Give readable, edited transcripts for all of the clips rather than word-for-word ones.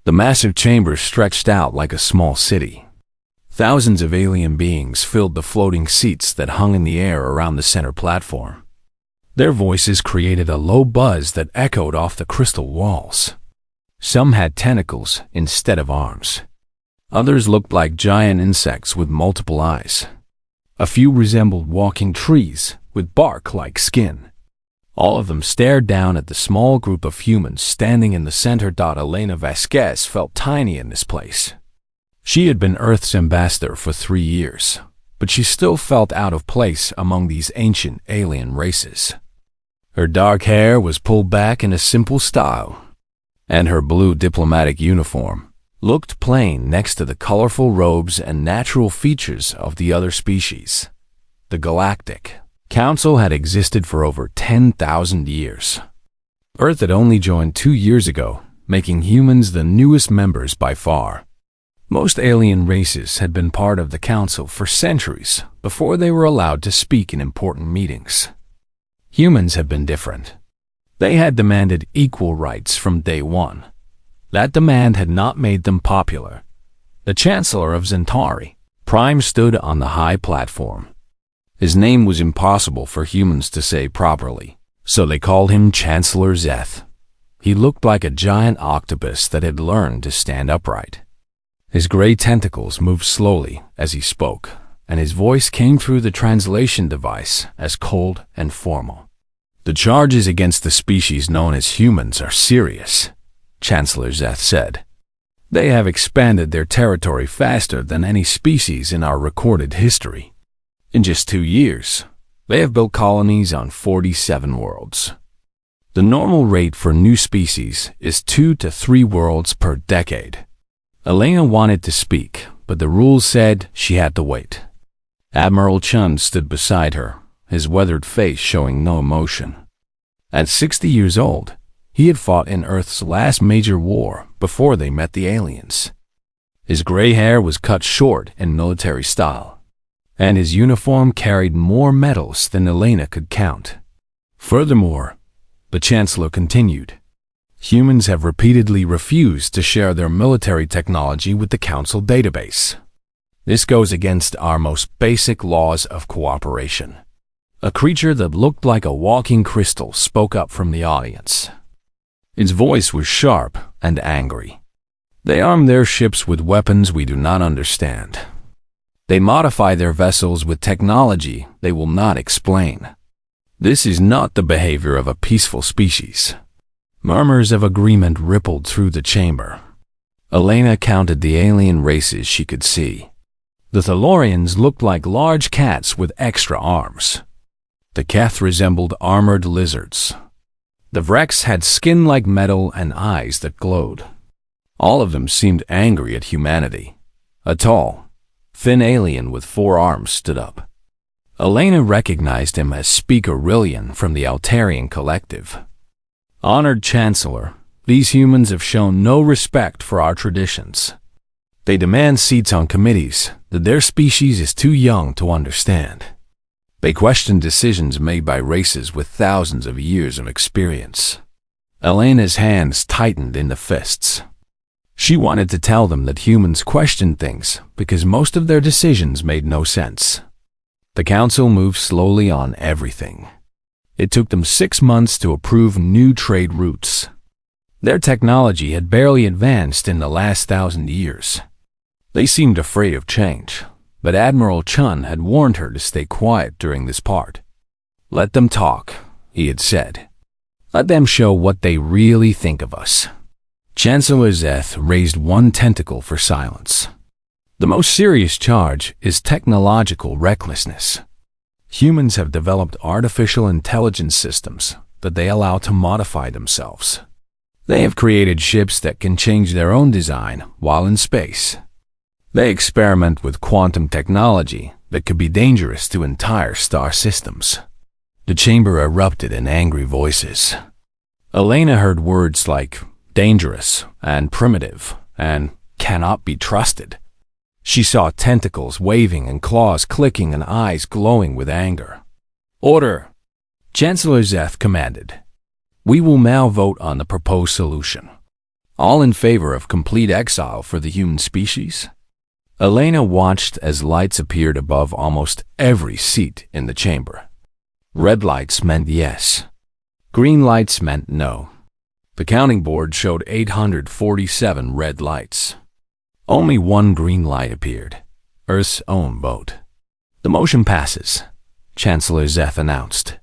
The massive chamber stretched out like a small city. Thousands of alien beings filled the floating seats that hung in the air around the center platform. Their voices created a low buzz that echoed off the crystal walls. Some had tentacles instead of arms. Others looked like giant insects with multiple eyes. A few resembled walking trees with bark like skin. All of them stared down at the small group of humans standing in the center. Elena Vasquez felt tiny in this place. She had been Earth's ambassador for 3 years, but she still felt out of place among these ancient alien races. Her dark hair was pulled back in a simple style, and her blue diplomatic uniform looked plain next to the colorful robes and natural features of the other species. The Galactic Council had existed for over 10,000 years. Earth had only joined 2 years ago, making humans the newest members by far. Most alien races had been part of the Council for centuries before they were allowed to speak in important meetings. Humans have been different. They had demanded equal rights from day one. That demand had not made them popular. The Chancellor of Centauri, Prime, stood on the high platform. His name was impossible for humans to say properly, so they called him Chancellor Zeth. He looked like a giant octopus that had learned to stand upright. His gray tentacles moved slowly as he spoke, and his voice came through the translation device as cold and formal. "The charges against the species known as humans are serious," Chancellor Zeth said. "They have expanded their territory faster than any species in our recorded history. In just 2 years, they have built colonies on 47 worlds. The normal rate for new species is 2 to 3 worlds per decade." Elena wanted to speak, but the rules said she had to wait. Admiral Chun stood beside her, his weathered face showing no emotion. At 60 years old, he had fought in Earth's last major war before they met the aliens. His gray hair was cut short in military style, and his uniform carried more medals than Elena could count. Furthermore, the Chancellor continued, "Humans have repeatedly refused to share their military technology with the Council database. This goes against our most basic laws of cooperation." A creature that looked like a walking crystal spoke up from the audience. Its voice was sharp and angry. "They arm their ships with weapons we do not understand. They modify their vessels with technology they will not explain. This is not the behavior of a peaceful species." Murmurs of agreement rippled through the chamber. Elena counted the alien races she could see. The Thalorians looked like large cats with extra arms. The Keth resembled armored lizards. The Vrex had skin like metal and eyes that glowed. All of them seemed angry at humanity. A tall, thin alien with 4 arms stood up. Elena recognized him as Speaker Rillian from the Altarian Collective. "Honored Chancellor, these humans have shown no respect for our traditions. They demand seats on committees that their species is too young to understand. They question decisions made by races with thousands of years of experience." Elena's hands tightened in the fists. She wanted to tell them that humans questioned things because most of their decisions made no sense. The Council moved slowly on everything. It took them 6 months to approve new trade routes. Their technology had barely advanced in the last 1,000 years. They seemed afraid of change, but Admiral Chun had warned her to stay quiet during this part. "Let them talk," he had said. "Let them show what they really think of us." Chancellor Zeth raised one tentacle for silence. "The most serious charge is technological recklessness. Humans have developed artificial intelligence systems that they allow to modify themselves. They have created ships that can change their own design while in space. They experiment with quantum technology that could be dangerous to entire star systems." The chamber erupted in angry voices. Elena heard words like dangerous and primitive and cannot be trusted. She saw tentacles waving and claws clicking and eyes glowing with anger. "Order!" Chancellor Zeth commanded. "We will now vote on the proposed solution. all in favor of complete exile for the human species. Elena watched as lights appeared above almost every seat in the chamber. Red lights meant yes. Green lights meant no. The counting board showed 847 red lights. Only one green light appeared, Earth's own vote. "The motion passes," Chancellor Zeth announced.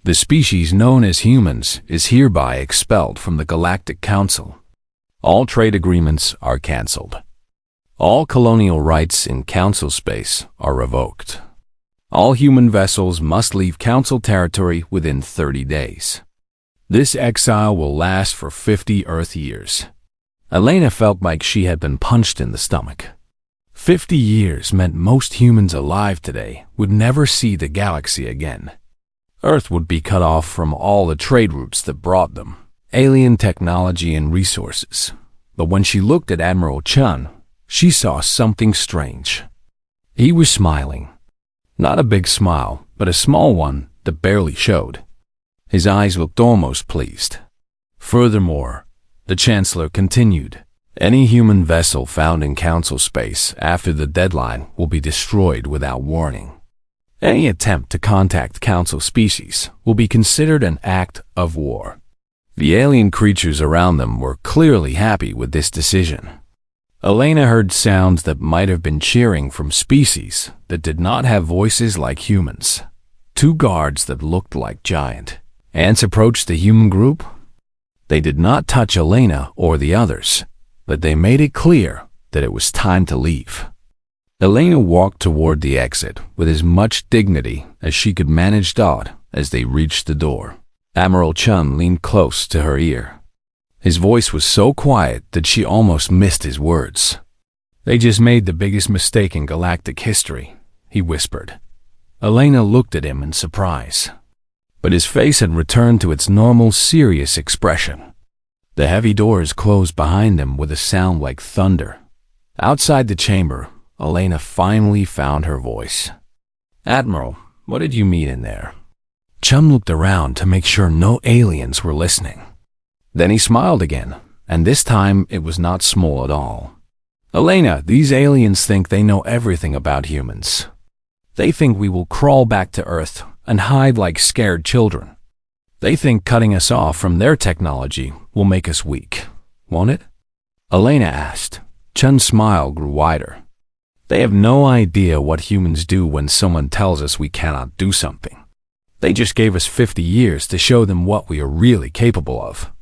"The species known as humans is hereby expelled from the Galactic Council. All trade agreements are cancelled. All colonial rights in Council space are revoked. All human vessels must leave Council territory within 30 days. This exile will last for 50 Earth years." Elena felt like she had been punched in the stomach. 50 years meant most humans alive today would never see the galaxy again. Earth would be cut off from all the trade routes that brought them alien technology and resources. But when she looked at Admiral Chun, she saw something strange. He was smiling. Not a big smile, but a small one that barely showed. His eyes looked almost pleased. Furthermore, the Chancellor continued, "Any human vessel found in Council space after the deadline will be destroyed without warning. Any attempt to contact Council species will be considered an act of war." The alien creatures around them were clearly happy with this decision. Elena heard sounds that might have been cheering from species that did not have voices like humans. Two guards that looked like giant ants approached the human group. They did not touch Elena or the others, but they made it clear that it was time to leave. Elena walked toward the exit with as much dignity as she could manage as they reached the door. Admiral Chun leaned close to her ear. His voice was so quiet that she almost missed his words. "They just made the biggest mistake in galactic history," he whispered. Elena looked at him in surprise, but his face had returned to its normal, serious expression. The heavy doors closed behind them with a sound like thunder. Outside the chamber, Elena finally found her voice. "Admiral, what did you mean in there?" Chum looked around to make sure no aliens were listening. Then he smiled again, and this time it was not small at all. "Elena, these aliens think they know everything about humans. They think we will crawl back to Earth and hide like scared children. They think cutting us off from their technology will make us weak, won't it?" Elena asked. Chun's smile grew wider. "They have no idea what humans do when someone tells us we cannot do something. They just gave us 50 years to show them what we are really capable of.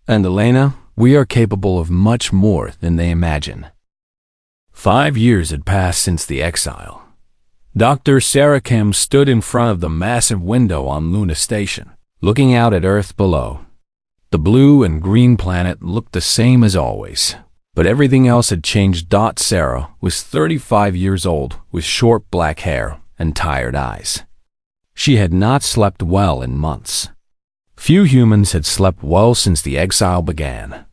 And Elena, we are capable of much more than they imagine." 5 years had passed since the exile. Dr. Sarah Kim stood in front of the massive window on Luna Station, looking out at Earth below. The blue and green planet looked the same as always, but everything else had changed. Sarah was 35 years old with short black hair and tired eyes. She had not slept well in months. Few humans had slept well since the exile began.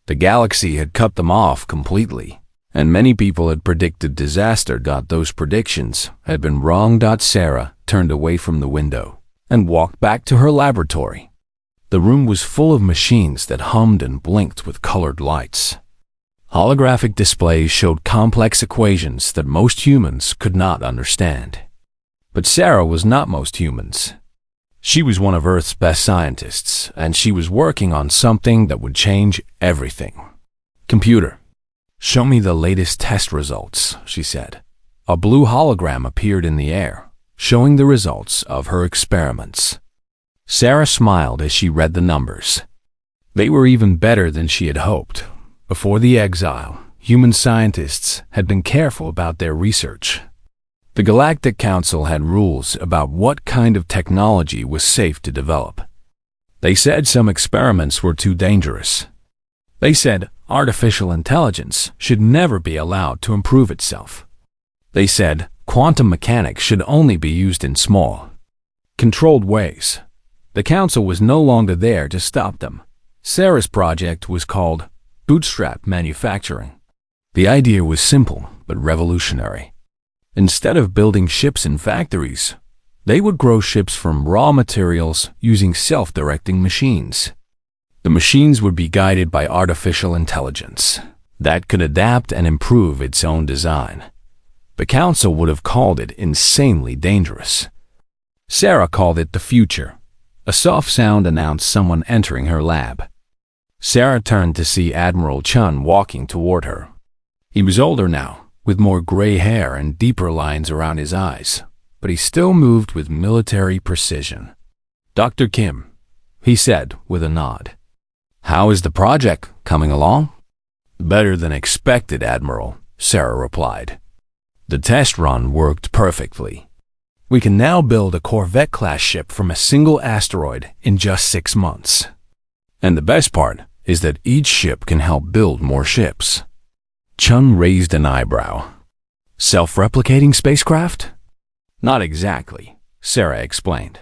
The galaxy had cut them off completely, and many people had predicted disaster. Those predictions had been wrong. Sarah turned away from the window and walked back to her laboratory. The room was full of machines that hummed and blinked with colored lights. Holographic displays showed complex equations that most humans could not understand. But Sarah was not most humans. She was one of Earth's best scientists, and she was working on something that would change everything. "Computer, show me the latest test results," she said. A blue hologram appeared in the air, showing the results of her experiments. Sarah smiled as she read the numbers. They were even better than she had hoped. Before the exile, human scientists had been careful about their research. The Galactic Council had rules about what kind of technology was safe to develop. They said some experiments were too dangerous. They said artificial intelligence should never be allowed to improve itself. They said quantum mechanics should only be used in small, controlled ways. The Council was no longer there to stop them. Sarah's project was called bootstrap manufacturing. The idea was simple but revolutionary. Instead of building ships in factories, they would grow ships from raw materials using self-directing machines. The machines would be guided by artificial intelligence that could adapt and improve its own design. The council would have called it insanely dangerous. Sarah called it the future. A soft sound announced someone entering her lab. Sarah turned to see Admiral Chun walking toward her. He was older now, with more gray hair and deeper lines around his eyes, but he still moved with military precision. "Dr. Kim," he said with a nod. "How is the project coming along?" "Better than expected, Admiral," Sarah replied. "The test run worked perfectly. We can now build a Corvette-class ship from a single asteroid in just 6 months. And the best part is that each ship can help build more ships." Chun raised an eyebrow. "Self-replicating spacecraft?" "Not exactly," Sarah explained.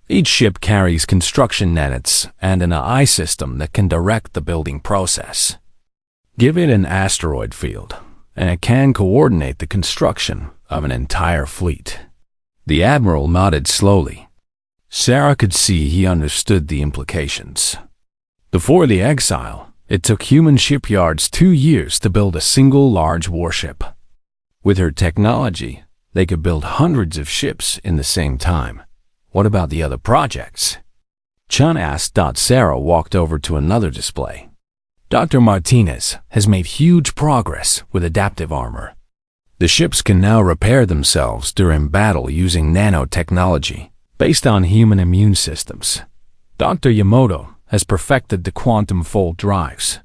"Each ship carries construction nets and an AI system that can direct the building process. Give it an asteroid field, and it can coordinate the construction of an entire fleet." The Admiral nodded slowly. Sarah could see he understood the implications. Before the Exile, it took human shipyards 2 years to build a single large warship. With her technology, they could build hundreds of ships in the same time. What about the other projects? Chun asked. Sarah walked over to another display. Dr. Martinez has made huge progress with adaptive armor. The ships can now repair themselves during battle using nanotechnology based on human immune systems. Dr. Yamamoto has perfected the quantum fold drives.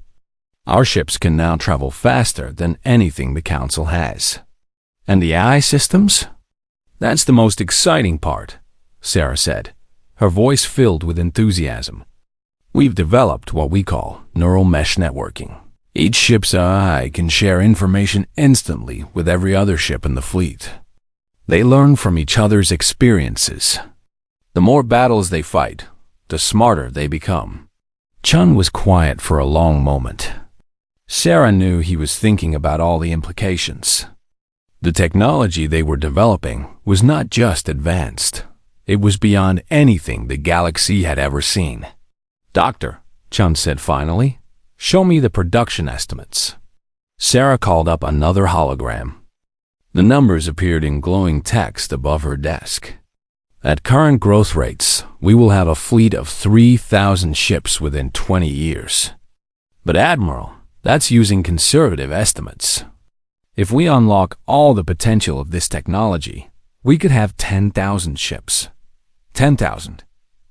Our ships can now travel faster than anything the Council has. And the AI systems? That's the most exciting part, Sarah said, her voice filled with enthusiasm. We've developed what we call neural mesh networking. Each ship's AI can share information instantly with every other ship in the fleet. They learn from each other's experiences. The more battles they fight, the smarter they become. Chun was quiet for a long moment. Sarah knew he was thinking about all the implications. The technology they were developing was not just advanced. It was beyond anything the galaxy had ever seen. "Doctor," Chun said finally, "show me the production estimates." Sarah called up another hologram. The numbers appeared in glowing text above her desk. "At current growth rates, we will have a fleet of 3,000 ships within 20 years. But Admiral, that's using conservative estimates. If we unlock all the potential of this technology, we could have 10,000 ships." 10,000,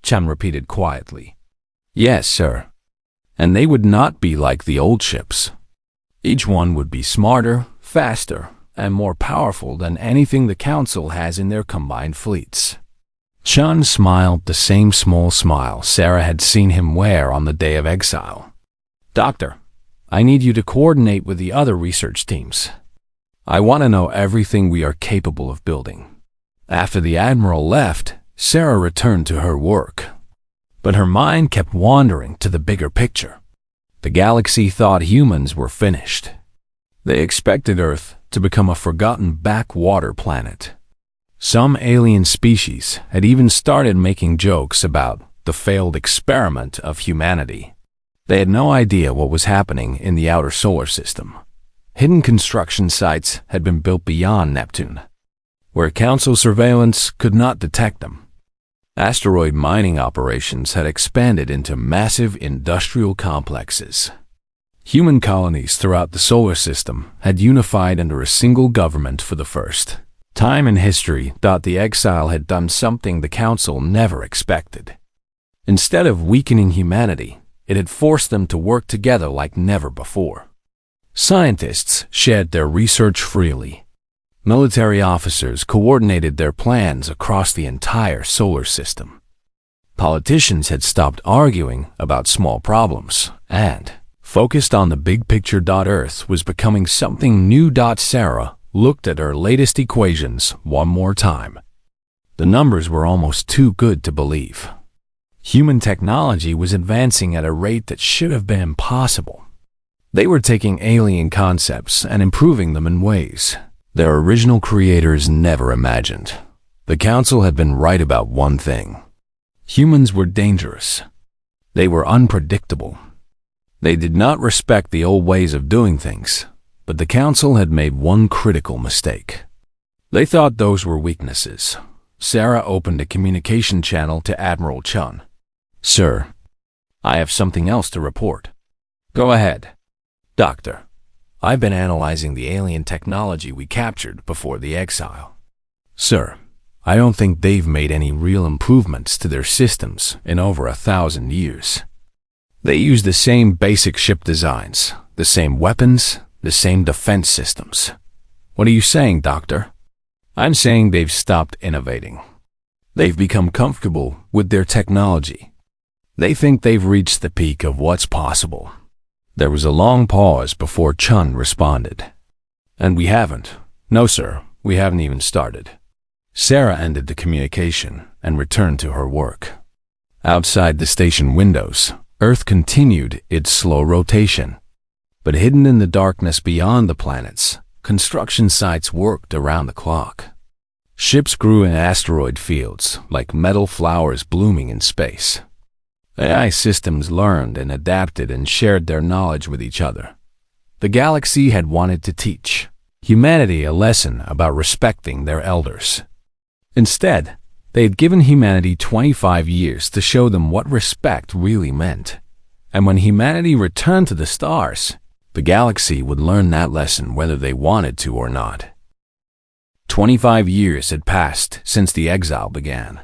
Chun repeated quietly. "Yes, sir. And they would not be like the old ships. Each one would be smarter, faster, and more powerful than anything the Council has in their combined fleets." Chun smiled the same small smile Sarah had seen him wear on the day of exile. "Doctor, I need you to coordinate with the other research teams. I want to know everything we are capable of building." After the Admiral left, Sarah returned to her work. But her mind kept wandering to the bigger picture. The galaxy thought humans were finished. They expected Earth to become a forgotten backwater planet. Some alien species had even started making jokes about the failed experiment of humanity. They had no idea what was happening in the outer solar system. Hidden construction sites had been built beyond Neptune, where Council surveillance could not detect them. Asteroid mining operations had expanded into massive industrial complexes. Human colonies throughout the solar system had unified under a single government for the first time in history. The exile had done something the Council never expected. Instead of weakening humanity, it had forced them to work together like never before. Scientists shared their research freely. Military officers coordinated their plans across the entire solar system. Politicians had stopped arguing about small problems and focused on the big picture. Earth was becoming something new. Sarah looked at her latest equations one more time. The numbers were almost too good to believe. Human technology was advancing at a rate that should have been impossible. They were taking alien concepts and improving them in ways their original creators never imagined. The Council had been right about one thing. Humans were dangerous. They were unpredictable. They did not respect the old ways of doing things, but the Council had made one critical mistake. They thought those were weaknesses. Sarah opened a communication channel to Admiral Chun. "Sir, I have something else to report." "Go ahead." "Doctor, I've been analyzing the alien technology we captured before the exile. Sir, I don't think they've made any real improvements to their systems in over 1,000 years. They use the same basic ship designs, the same weapons, the same defense systems." "What are you saying, Doctor?" "I'm saying they've stopped innovating. They've become comfortable with their technology. They think they've reached the peak of what's possible." There was a long pause before Chun responded. "And we haven't. No, sir, we haven't even started." Sarah ended the communication and returned to her work. Outside the station windows, Earth continued its slow rotation. But hidden in the darkness beyond the planets, construction sites worked around the clock. Ships grew in asteroid fields like metal flowers blooming in space. AI systems learned and adapted and shared their knowledge with each other. The galaxy had wanted to teach humanity a lesson about respecting their elders. Instead, they had given humanity 25 years to show them what respect really meant. And when humanity returned to the stars, the galaxy would learn that lesson whether they wanted to or not. 25 years had passed since the exile began.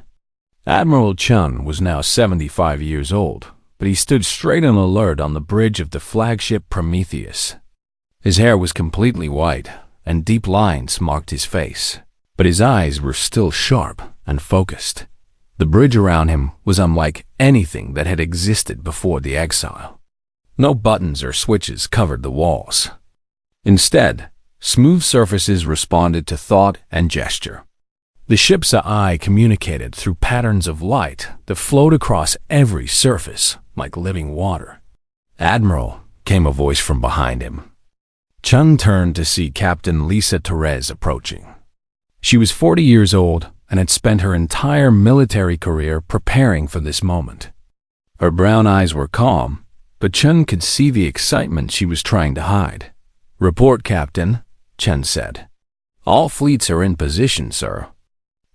Admiral Chun was now 75 years old, but he stood straight and alert on the bridge of the flagship Prometheus. His hair was completely white, and deep lines marked his face, but his eyes were still sharp and focused. The bridge around him was unlike anything that had existed before the exile. No buttons or switches covered the walls. Instead, smooth surfaces responded to thought and gesture. The ship's eye communicated through patterns of light that flowed across every surface like living water. "Admiral," came a voice from behind him. Chun turned to see Captain Lisa Therese approaching. She was 40 years old and had spent her entire military career preparing for this moment. Her brown eyes were calm, but Chun could see the excitement she was trying to hide. "Report, Captain," Chun said. "All fleets are in position, sir.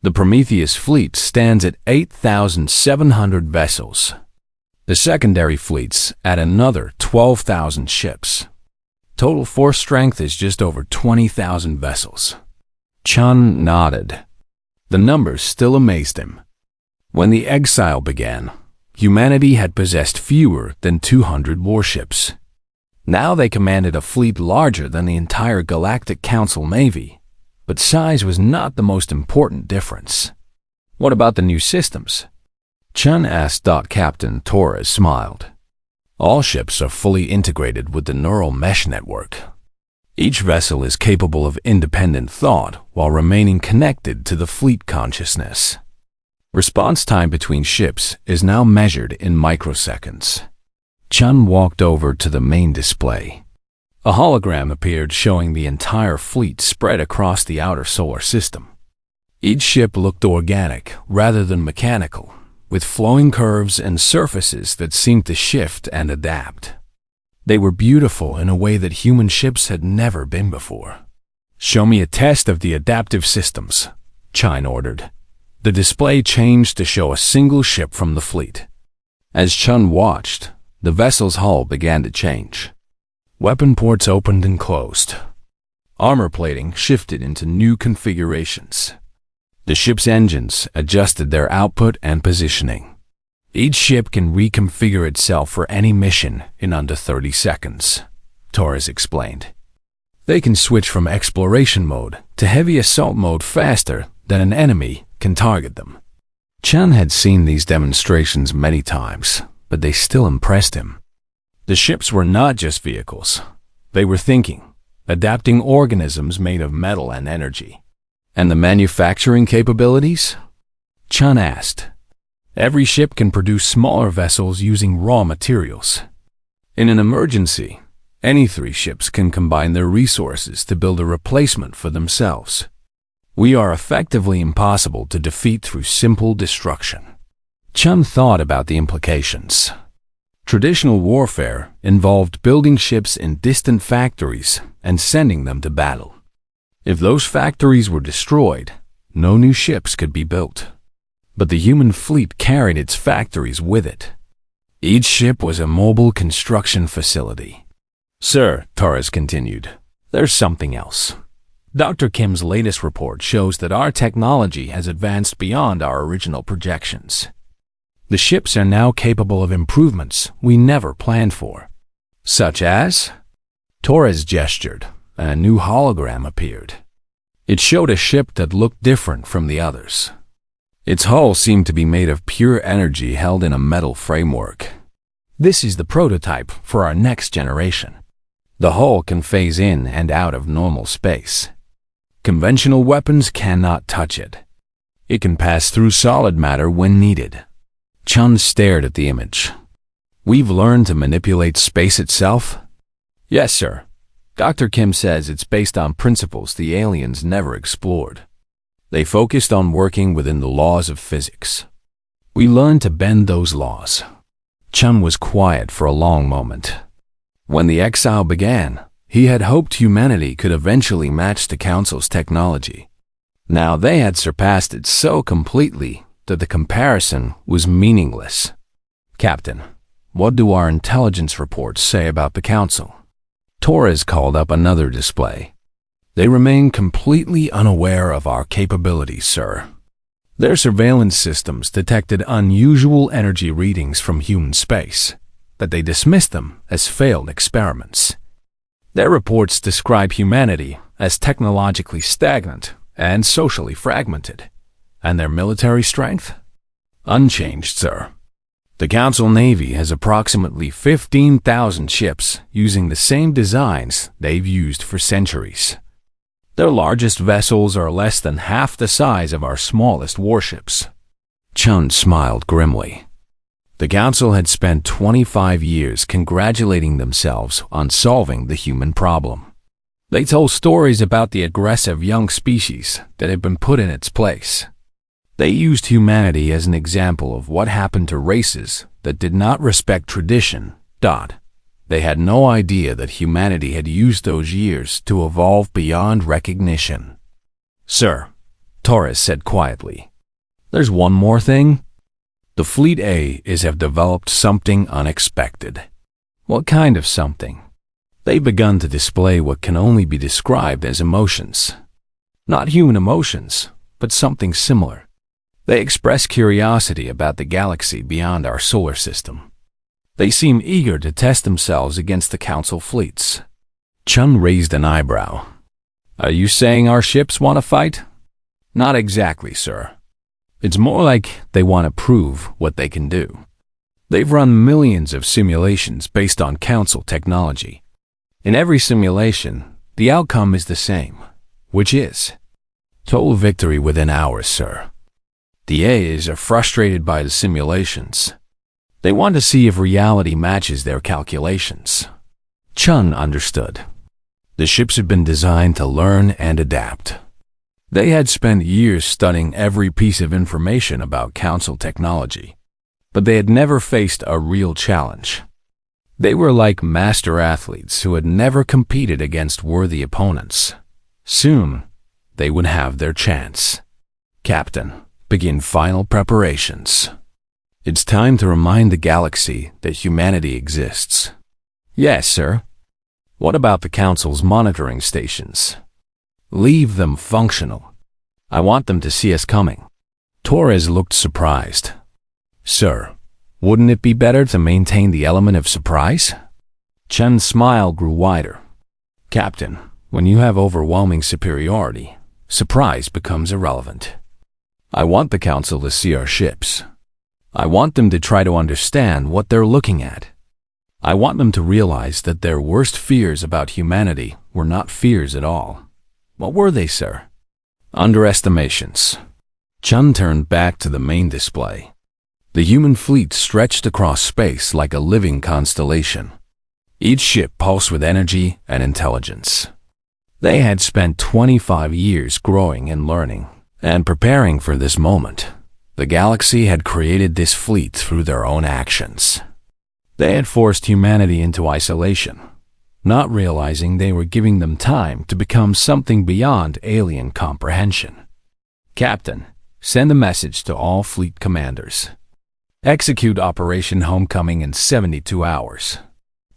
The Prometheus fleet stands at 8,700 vessels. The secondary fleets add another 12,000 ships. Total force strength is just over 20,000 vessels." Chun nodded. The numbers still amazed him. When the exile began, humanity had possessed fewer than 200 warships. Now they commanded a fleet larger than the entire Galactic Council Navy. But size was not the most important difference. "What about the new systems?" Chun asked. Captain Torres smiled. "All ships are fully integrated with the neural mesh network. Each vessel is capable of independent thought while remaining connected to the fleet consciousness. Response time between ships is now measured in microseconds." Chun walked over to the main display. A hologram appeared showing the entire fleet spread across the outer solar system. Each ship looked organic rather than mechanical, with flowing curves and surfaces that seemed to shift and adapt. They were beautiful in a way that human ships had never been before. "Show me a test of the adaptive systems," Chun ordered. The display changed to show a single ship from the fleet. As Chun watched, the vessel's hull began to change. Weapon ports opened and closed. Armor plating shifted into new configurations. The ship's engines adjusted their output and positioning. Each ship can reconfigure itself for any mission in under 30 seconds, Torres explained. They can switch from exploration mode to heavy assault mode faster than an enemy can target them. Chun had seen these demonstrations many times, but they still impressed him. The ships were not just vehicles. They were thinking, adapting organisms made of metal and energy. "And the manufacturing capabilities?" Chun asked. "Every ship can produce smaller vessels using raw materials. In an emergency, any 3 ships can combine their resources to build a replacement for themselves. We are effectively impossible to defeat through simple destruction." Chun thought about the implications. Traditional warfare involved building ships in distant factories and sending them to battle. If those factories were destroyed, no new ships could be built. But the human fleet carried its factories with it. Each ship was a mobile construction facility. Sir, Torres continued, there's something else. Dr. Kim's latest report shows that our technology has advanced beyond our original projections. The ships are now capable of improvements we never planned for. Such as? Torres gestured, and a new hologram appeared. It showed a ship that looked different from the others. Its hull seemed to be made of pure energy held in a metal framework. This is the prototype for our next generation. The hull can phase in and out of normal space. Conventional weapons cannot touch it. It can pass through solid matter when needed. Chun stared at the image. We've learned to manipulate space itself? Yes, sir. Dr. Kim says it's based on principles the aliens never explored. They focused on working within the laws of physics. We learned to bend those laws. Chun was quiet for a long moment. When the exile began, he had hoped humanity could eventually match the Council's technology. Now they had surpassed it so completely that the comparison was meaningless. Captain, what do our intelligence reports say about the Council? Torres called up another display. They remain completely unaware of our capabilities, sir. Their surveillance systems detected unusual energy readings from human space, but they dismissed them as failed experiments. Their reports describe humanity as technologically stagnant and socially fragmented. And their military strength? Unchanged, sir. The Council Navy has approximately 15,000 ships using the same designs they've used for centuries. Their largest vessels are less than half the size of our smallest warships. Chun smiled grimly. The Council had spent 25 years congratulating themselves on solving the human problem. They told stories about the aggressive young species that had been put in its place. They used humanity as an example of what happened to races that did not respect tradition. They had no idea that humanity had used those years to evolve beyond recognition. Sir, Torres said quietly, there's one more thing. The Fleet A have developed something unexpected. What kind of something? They've begun to display what can only be described as emotions. Not human emotions, but something similar. They express curiosity about the galaxy beyond our solar system. They seem eager to test themselves against the Council fleets. Chun raised an eyebrow. Are you saying our ships want to fight? Not exactly, sir. It's more like they want to prove what they can do. They've run millions of simulations based on Council technology. In every simulation, the outcome is the same, which is total victory within hours, sir. The A's are frustrated by the simulations. They want to see if reality matches their calculations. Chun understood. The ships had been designed to learn and adapt. They had spent years studying every piece of information about Council technology, but they had never faced a real challenge. They were like master athletes who had never competed against worthy opponents. Soon, they would have their chance. Captain, begin final preparations. It's time to remind the galaxy that humanity exists. Yes, sir. What about the Council's monitoring stations? Leave them functional. I want them to see us coming. Torres looked surprised. Sir, wouldn't it be better to maintain the element of surprise? Chen's smile grew wider. Captain, when you have overwhelming superiority, surprise becomes irrelevant. I want the Council to see our ships. I want them to try to understand what they're looking at. I want them to realize that their worst fears about humanity were not fears at all. What were they, sir? Underestimations. Chun turned back to the main display. The human fleet stretched across space like a living constellation. Each ship pulsed with energy and intelligence. They had spent 25 years growing and learning and preparing for this moment. The galaxy had created this fleet through their own actions. They had forced humanity into isolation, not realizing they were giving them time to become something beyond alien comprehension. Captain, send a message to all fleet commanders. Execute Operation Homecoming in 72 hours.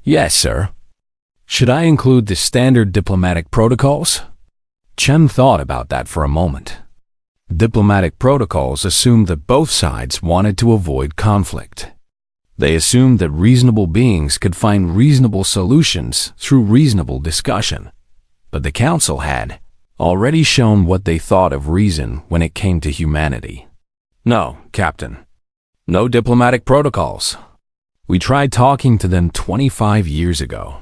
Yes, sir. Should I include the standard diplomatic protocols? Chen thought about that for a moment. Diplomatic protocols assumed that both sides wanted to avoid conflict. They assumed that reasonable beings could find reasonable solutions through reasonable discussion. But the Council had already shown what they thought of reason when it came to humanity. No, Captain. No diplomatic protocols. We tried talking to them 25 years ago.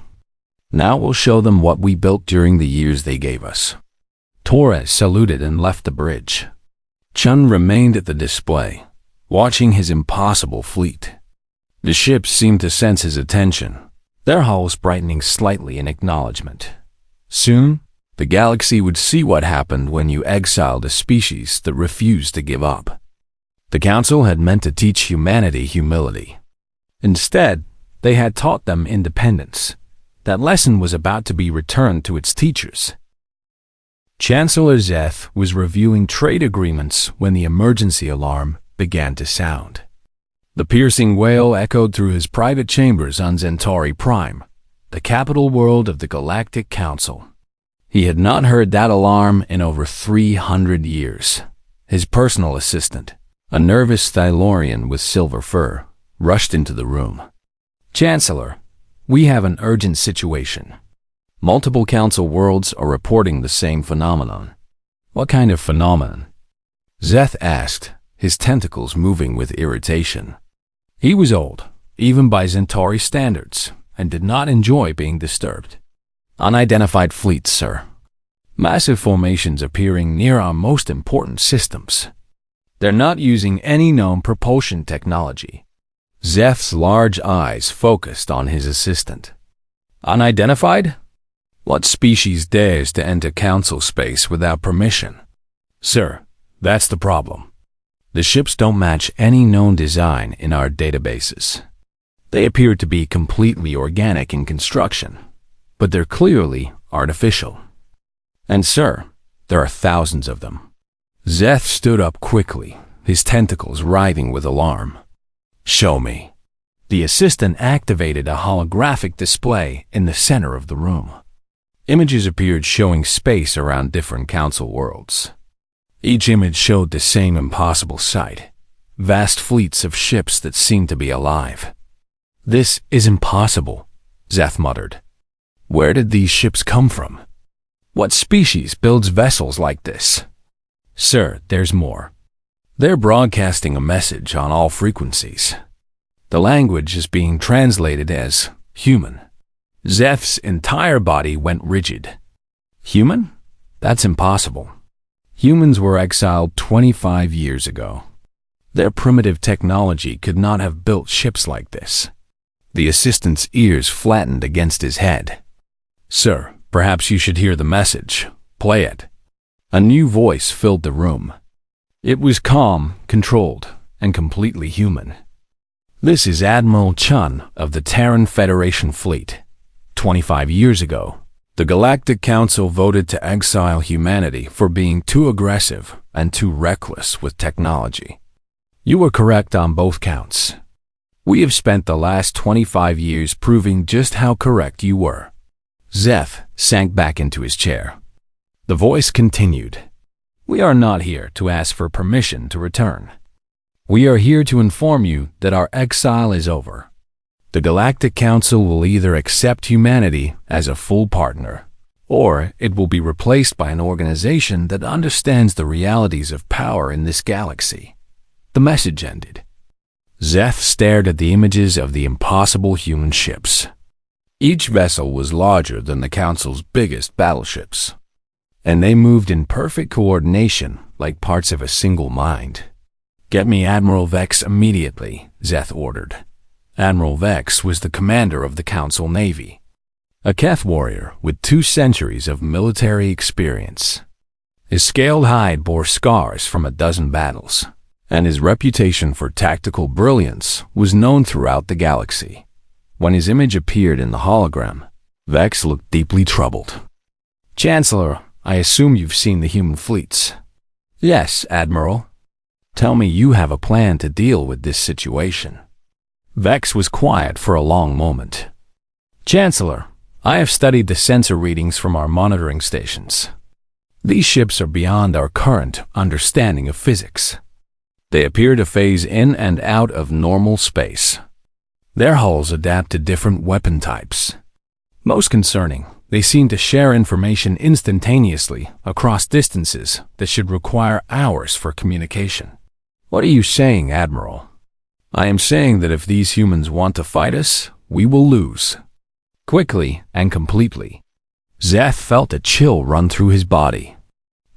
Now we'll show them what we built during the years they gave us. Torres saluted and left the bridge. Chun remained at the display, watching his impossible fleet. The ships seemed to sense his attention, their hulls brightening slightly in acknowledgement. Soon, the galaxy would see what happened when you exiled a species that refused to give up. The Council had meant to teach humanity humility. Instead, they had taught them independence. That lesson was about to be returned to its teachers. Chancellor Zeth was reviewing trade agreements when the emergency alarm began to sound. The piercing wail echoed through his private chambers on Centauri Prime, the capital world of the Galactic Council. He had not heard that alarm in over 300 years. His personal assistant, a nervous Thylorian with silver fur, rushed into the room. Chancellor, we have an urgent situation. Multiple Council worlds are reporting the same phenomenon. What kind of phenomenon? Zeth asked, his tentacles moving with irritation. He was old, even by Centauri standards, and did not enjoy being disturbed. Unidentified fleets, sir. Massive formations appearing near our most important systems. They're not using any known propulsion technology. Zeth's large eyes focused on his assistant. Unidentified? What species dares to enter Council space without permission? Sir, that's the problem. The ships don't match any known design in our databases. They appear to be completely organic in construction, but they're clearly artificial. And sir, there are thousands of them. Zeth stood up quickly, his tentacles writhing with alarm. Show me. The assistant activated a holographic display in the center of the room. Images appeared showing space around different Council worlds. Each image showed the same impossible sight, vast fleets of ships that seemed to be alive. This is impossible, Zeth muttered. Where did these ships come from? What species builds vessels like this? Sir, there's more. They're broadcasting a message on all frequencies. The language is being translated as human. Zeth's entire body went rigid. Human? That's impossible. Humans were exiled 25 years ago. Their primitive technology could not have built ships like this. The assistant's ears flattened against his head. Sir, perhaps you should hear the message. Play it. A new voice filled the room. It was calm, controlled, and completely human. This is Admiral Chun of the Terran Federation Fleet. 25 years ago, the Galactic Council voted to exile humanity for being too aggressive and too reckless with technology. You were correct on both counts. We have spent the last 25 years proving just how correct you were. Zeth sank back into his chair. The voice continued. We are not here to ask for permission to return. We are here to inform you that our exile is over. The Galactic Council will either accept humanity as a full partner, or it will be replaced by an organization that understands the realities of power in this galaxy. The message ended. Zeth stared at the images of the impossible human ships. Each vessel was larger than the Council's biggest battleships, and they moved in perfect coordination like parts of a single mind. Get me Admiral Vex immediately, Zeth ordered. Admiral Vex was the commander of the Council Navy, a Keth warrior with 2 centuries of military experience. His scaled hide bore scars from a dozen battles, and his reputation for tactical brilliance was known throughout the galaxy. When his image appeared in the hologram, Vex looked deeply troubled. "Chancellor, I assume you've seen the human fleets." "Yes, Admiral." "Tell me you have a plan to deal with this situation." Vex was quiet for a long moment. "Chancellor, I have studied the sensor readings from our monitoring stations. These ships are beyond our current understanding of physics. They appear to phase in and out of normal space. Their hulls adapt to different weapon types. Most concerning, they seem to share information instantaneously across distances that should require hours for communication." "What are you saying, Admiral?" "I am saying that if these humans want to fight us, we will lose. Quickly and completely." Zeth felt a chill run through his body.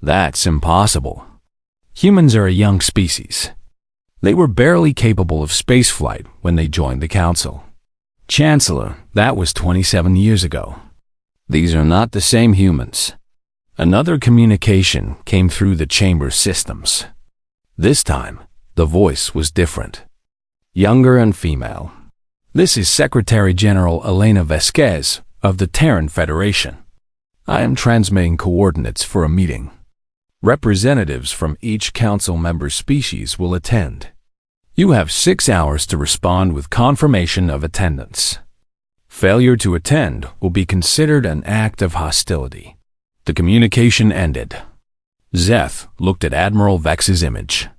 "That's impossible. Humans are a young species. They were barely capable of spaceflight when they joined the Council." "Chancellor, that was 27 years ago. These are not the same humans." Another communication came through the chamber systems. This time, the voice was different. Younger and female. "This is Secretary General Elena Vasquez of the Terran Federation. I am transmitting coordinates for a meeting. Representatives from each council member species will attend. You have 6 hours to respond with confirmation of attendance. Failure to attend will be considered an act of hostility." The communication ended. Zeth looked at Admiral Vex's image.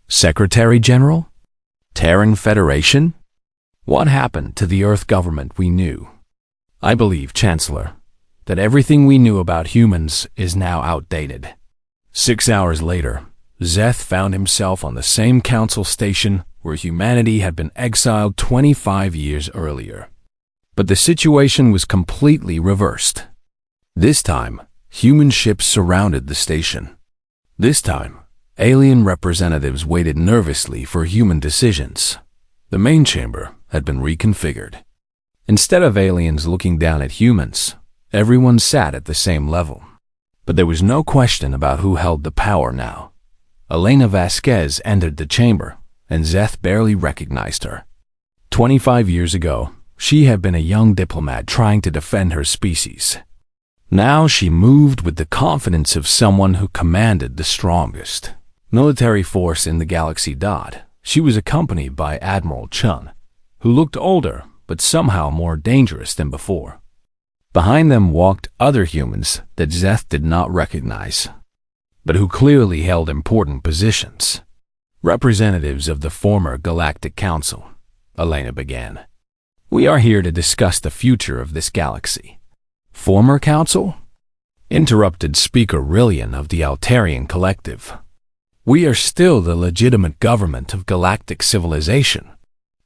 "Secretary General? Terran Federation? What happened to the Earth government we knew?" "I believe, Chancellor, that everything we knew about humans is now outdated." 6 hours later, Zeth found himself on the same council station where humanity had been exiled 25 years earlier. But the situation was completely reversed. This time, human ships surrounded the station. This time, alien representatives waited nervously for human decisions. The main chamber had been reconfigured. Instead of aliens looking down at humans, everyone sat at the same level. But there was no question about who held the power now. Elena Vasquez entered the chamber, and Zeth barely recognized her. 25 years ago, she had been a young diplomat trying to defend her species. Now she moved with the confidence of someone who commanded the strongest military force in the galaxy. She was accompanied by Admiral Chun, who looked older but somehow more dangerous than before. Behind them walked other humans that Zeth did not recognize, but who clearly held important positions. "Representatives of the former Galactic Council," Elena began. "We are here to discuss the future of this galaxy." "Former Council?" interrupted Speaker Rillian of the Altarian Collective. "We are still the legitimate government of galactic civilization."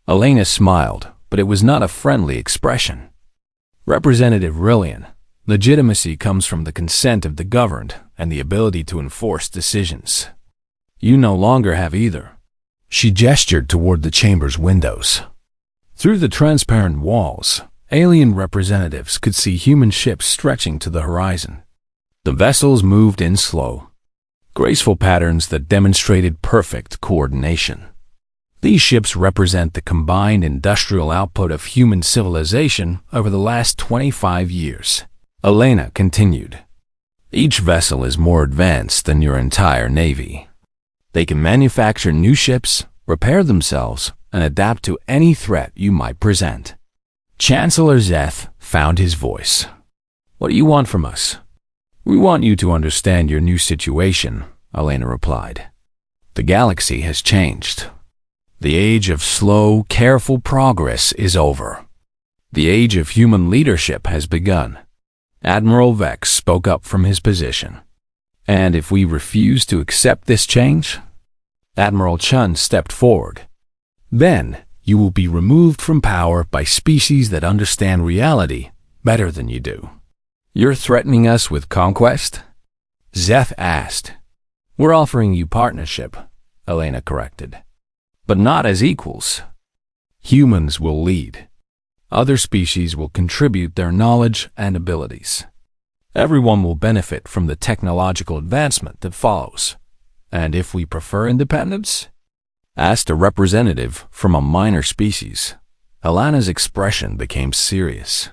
Elena smiled, but it was not a friendly expression. "Representative Rillian, legitimacy comes from the consent of the governed and the ability to enforce decisions. You no longer have either." She gestured toward the chamber's windows. Through the transparent walls, alien representatives could see human ships stretching to the horizon. The vessels moved in slow, graceful patterns that demonstrated perfect coordination. These ships represent the combined industrial output of human civilization over the last 25 years. Elena continued. "Each vessel is more advanced than your entire navy. They can manufacture new ships, repair themselves, and adapt to any threat you might present." Chancellor Zeth found his voice. "What do you want from us?" "We want you to understand your new situation," Elena replied. "The galaxy has changed. The age of slow, careful progress is over. The age of human leadership has begun." Admiral Vex spoke up from his position. "And if we refuse to accept this change?" Admiral Chun stepped forward. "Then you will be removed from power by species that understand reality better than you do." "You're threatening us with conquest?" Zeth asked. "We're offering you partnership," Elena corrected. "But not as equals. Humans will lead. Other species will contribute their knowledge and abilities. Everyone will benefit from the technological advancement that follows. And if we prefer independence?" asked a representative from a minor species. Alana's expression became serious.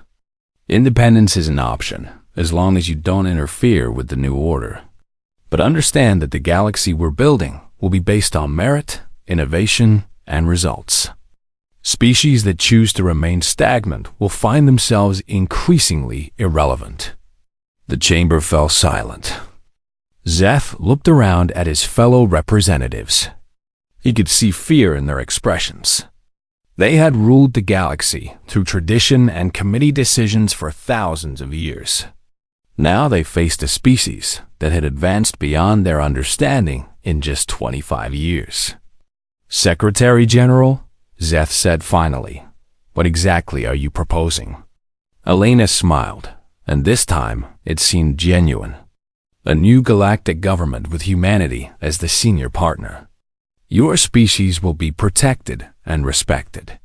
Independence is an option, as long as you don't interfere with the new order. But understand that the galaxy we're building will be based on merit, innovation, and results. Species that choose to remain stagnant will find themselves increasingly irrelevant. The chamber fell silent. Zeth looked around at his fellow representatives. He could see fear in their expressions. They had ruled the galaxy through tradition and committee decisions for thousands of years. Now they faced a species that had advanced beyond their understanding in just 25 years. Secretary General, Zeth said finally, what exactly are you proposing? Elena smiled, and this time it seemed genuine. A new galactic government with humanity as the senior partner. Your species will be protected and respected.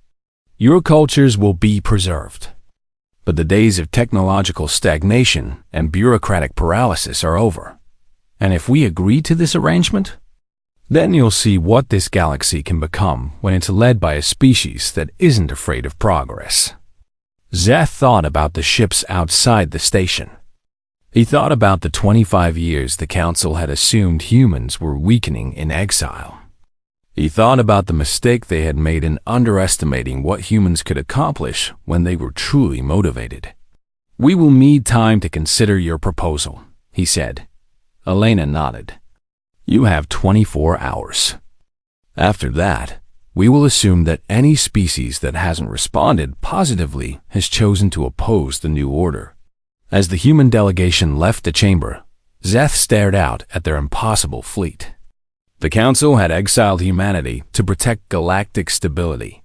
Your cultures will be preserved. But the days of technological stagnation and bureaucratic paralysis are over. And if we agree to this arrangement, then you'll see what this galaxy can become when it's led by a species that isn't afraid of progress. Zeth thought about the ships outside the station. He thought about the 25 years the Council had assumed humans were weakening in exile. He thought about the mistake they had made in underestimating what humans could accomplish when they were truly motivated. We will need time to consider your proposal, he said. Elena nodded. You have 24 hours. After that, we will assume that any species that hasn't responded positively has chosen to oppose the new order. As the human delegation left the chamber, Zeth stared out at their impossible fleet. The Council had exiled humanity to protect galactic stability.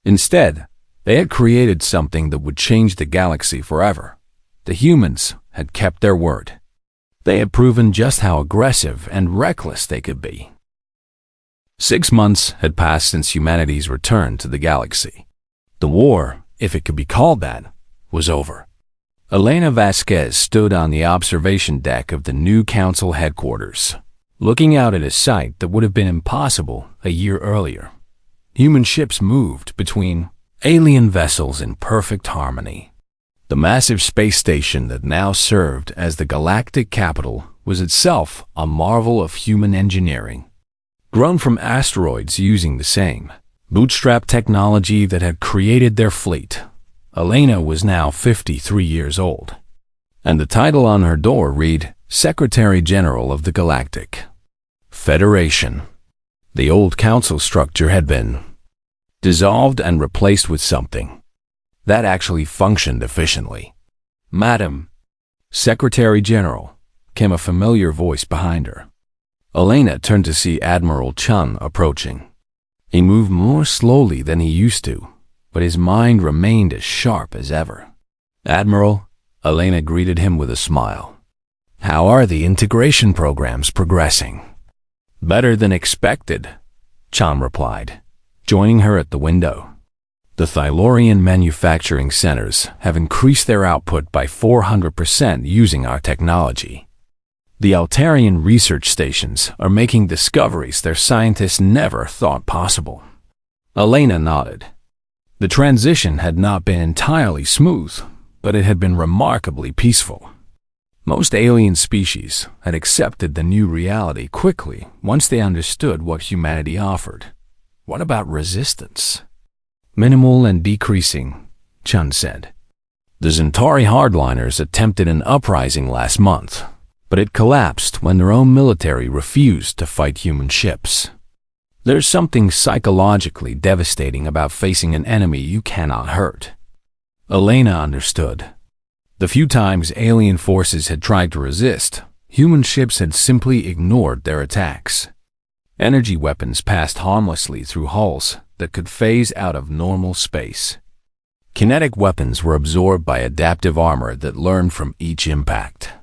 Instead, they had created something that would change the galaxy forever. The humans had kept their word. They had proven just how aggressive and reckless they could be. 6 months had passed since humanity's return to the galaxy. The war, if it could be called that, was over. Elena Vasquez stood on the observation deck of the new Council headquarters, looking out at a sight that would have been impossible a year earlier. Human ships moved between alien vessels in perfect harmony. The massive space station that now served as the galactic capital was itself a marvel of human engineering, grown from asteroids using the same bootstrap technology that had created their fleet. Elena was now 53 years old, and the title on her door read Secretary General of the Galactic Federation. The old council structure had been dissolved and replaced with something that actually functioned efficiently. Madam, Secretary General, came a familiar voice behind her. Elena turned to see Admiral Chun approaching. He moved more slowly than he used to, but his mind remained as sharp as ever. Admiral, Elena greeted him with a smile. How are the integration programs progressing? Better than expected, Chun replied, joining her at the window. The Thylorian manufacturing centers have increased their output by 400% using our technology. The Altarian research stations are making discoveries their scientists never thought possible. Elena nodded. The transition had not been entirely smooth, but it had been remarkably peaceful. Most alien species had accepted the new reality quickly once they understood what humanity offered. What about resistance? Minimal and decreasing, Chun said. The Zentari hardliners attempted an uprising last month, but it collapsed when their own military refused to fight human ships. There's something psychologically devastating about facing an enemy you cannot hurt. Elena understood. The few times alien forces had tried to resist, human ships had simply ignored their attacks. Energy weapons passed harmlessly through hulls that could phase out of normal space. Kinetic weapons were absorbed by adaptive armor that learned from each impact.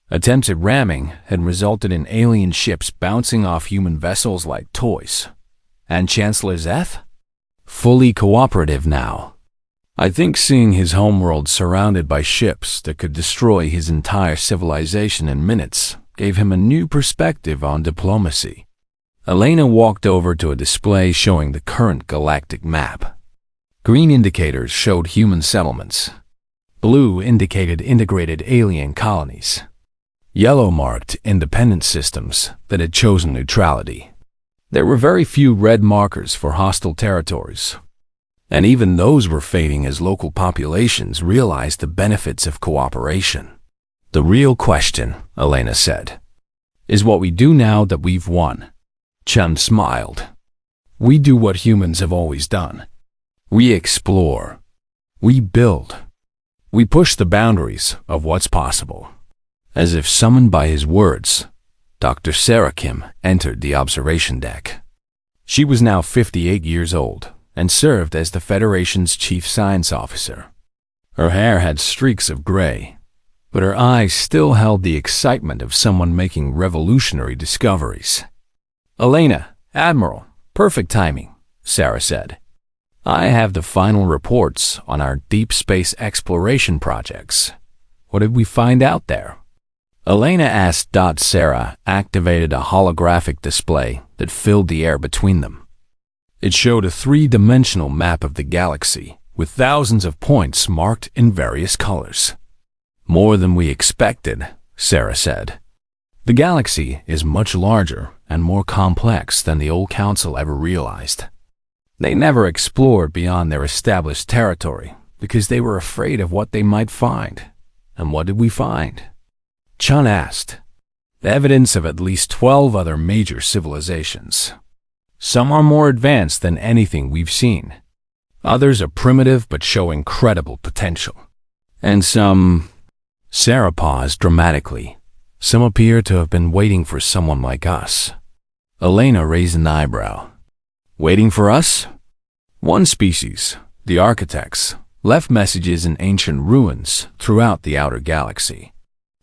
Attempts at ramming had resulted in alien ships bouncing off human vessels like toys. And Chancellor Zeth? Fully cooperative now. I think seeing his homeworld surrounded by ships that could destroy his entire civilization in minutes gave him a new perspective on diplomacy. Elena walked over to a display showing the current galactic map. Green indicators showed human settlements. Blue indicated integrated alien colonies. Yellow marked independent systems that had chosen neutrality. There were very few red markers for hostile territories, and even those were fading as local populations realized the benefits of cooperation. The real question, Elena said, is what we do now that we've won. Chun smiled. We do what humans have always done. We explore. We build. We push the boundaries of what's possible. As if summoned by his words, Dr. Sarah Kim entered the observation deck. She was now 58 years old and served as the Federation's chief science officer. Her hair had streaks of gray, but her eyes still held the excitement of someone making revolutionary discoveries. Elena, Admiral, perfect timing, Sarah said. I have the final reports on our deep space exploration projects. What did we find out there? Elena asked. Sarah activated a holographic display that filled the air between them. It showed a three-dimensional map of the galaxy with thousands of points marked in various colors. More than we expected, Sarah said. The galaxy is much larger and more complex than the old council ever realized. They never explored beyond their established territory because they were afraid of what they might find. And what did we find? Chun asked. Evidence of at least 12 other major civilizations. Some are more advanced than anything we've seen. Others are primitive but show incredible potential. And some... Sarah paused dramatically. Some appear to have been waiting for someone like us. Elena raised an eyebrow. Waiting for us? One species, the architects, left messages in ancient ruins throughout the outer galaxy.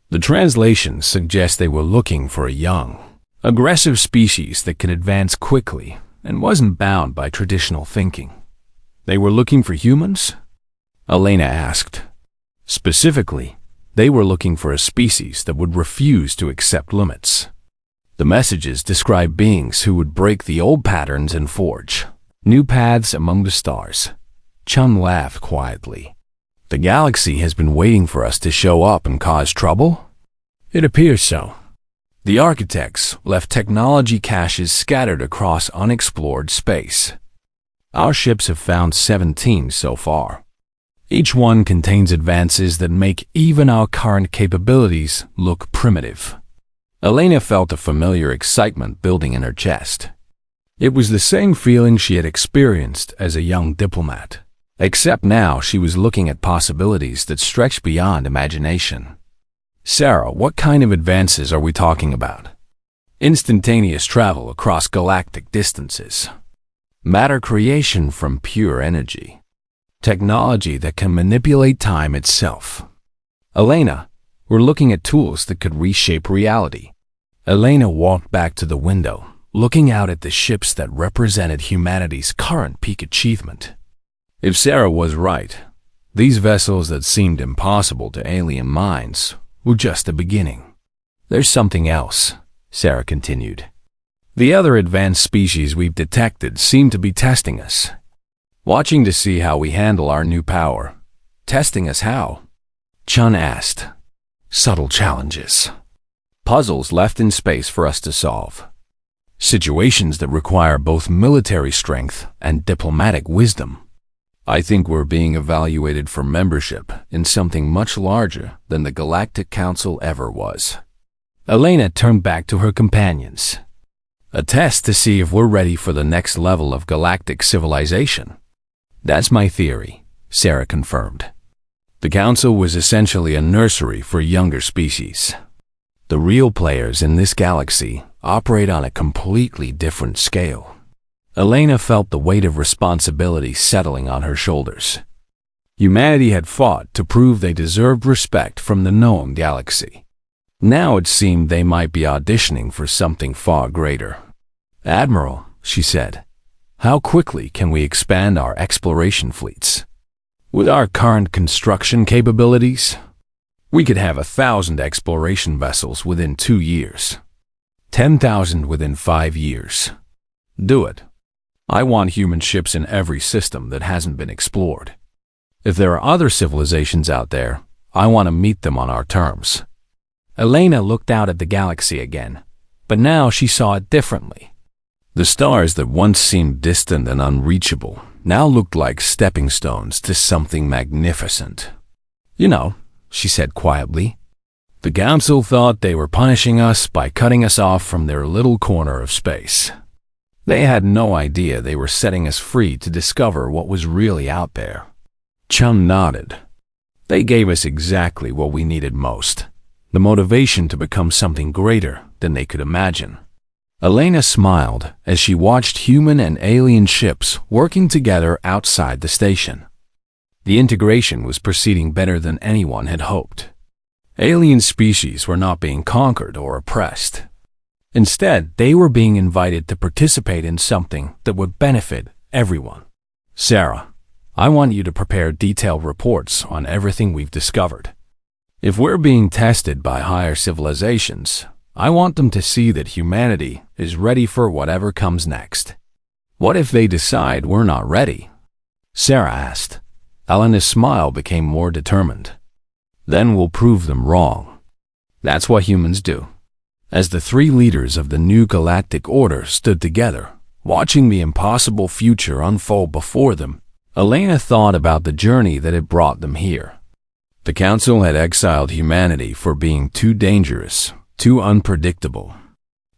The translations suggest they were looking for a young, aggressive species that could advance quickly and wasn't bound by traditional thinking. They were looking for humans? Elena asked. Specifically, they were looking for a species that would refuse to accept limits. The messages describe beings who would break the old patterns and forge new paths among the stars. Chun laughed quietly. The galaxy has been waiting for us to show up and cause trouble? It appears so. The architects left technology caches scattered across unexplored space. Our ships have found 17 so far. Each one contains advances that make even our current capabilities look primitive. Elena felt a familiar excitement building in her chest. It was the same feeling she had experienced as a young diplomat. Except now she was looking at possibilities that stretched beyond imagination. Sarah, what kind of advances are we talking about? Instantaneous travel across galactic distances. Matter creation from pure energy. Technology that can manipulate time itself. Elena, we're looking at tools that could reshape reality. Elena walked back to the window, looking out at the ships that represented humanity's current peak achievement. If Sarah was right, these vessels that seemed impossible to alien minds were just the beginning. There's something else, Sarah continued. The other advanced species we've detected seem to be testing us, watching to see how we handle our new power. Testing us how? Chun asked. Subtle challenges. Puzzles left in space for us to solve. Situations that require both military strength and diplomatic wisdom. I think we're being evaluated for membership in something much larger than the Galactic Council ever was. Elena turned back to her companions. A test to see if we're ready for the next level of galactic civilization. That's my theory, Sarah confirmed. The Council was essentially a nursery for younger species. The real players in this galaxy operate on a completely different scale. Elena felt the weight of responsibility settling on her shoulders. Humanity had fought to prove they deserved respect from the known galaxy. Now it seemed they might be auditioning for something far greater. Admiral, she said, how quickly can we expand our exploration fleets? With our current construction capabilities, we could have 1,000 exploration vessels within 2 years. 10,000 within 5 years. Do it. I want human ships in every system that hasn't been explored. If there are other civilizations out there, I want to meet them on our terms." Elena looked out at the galaxy again, but now she saw it differently. The stars that once seemed distant and unreachable now looked like stepping stones to something magnificent. "You know," she said quietly, "the Council thought they were punishing us by cutting us off from their little corner of space. They had no idea they were setting us free to discover what was really out there." Chun nodded. "They gave us exactly what we needed most, the motivation to become something greater than they could imagine." Elena smiled as she watched human and alien ships working together outside the station. The integration was proceeding better than anyone had hoped. Alien species were not being conquered or oppressed. Instead, they were being invited to participate in something that would benefit everyone. "Sarah, I want you to prepare detailed reports on everything we've discovered. If we're being tested by higher civilizations, I want them to see that humanity is ready for whatever comes next." "What if they decide we're not ready?" Sarah asked. Elena's smile became more determined. "Then we'll prove them wrong. That's what humans do." As the three leaders of the new galactic order stood together, watching the impossible future unfold before them, Elena thought about the journey that had brought them here. The Council had exiled humanity for being too dangerous, too unpredictable,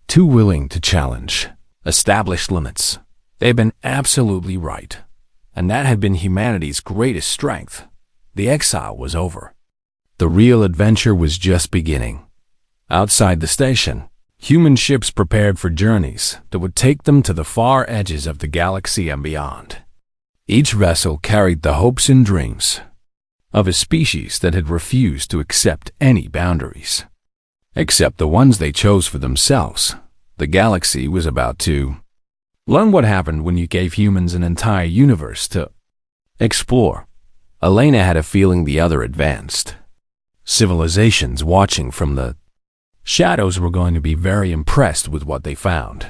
too willing to challenge established limits. They had been absolutely right, and that had been humanity's greatest strength. The exile was over. The real adventure was just beginning. Outside the station, human ships prepared for journeys that would take them to the far edges of the galaxy and beyond. Each vessel carried the hopes and dreams of a species that had refused to accept any boundaries, except the ones they chose for themselves. The galaxy was about to learn what happened when you gave humans an entire universe to explore. Elena had a feeling the other advanced civilizations watching from the shadows were going to be very impressed with what they found.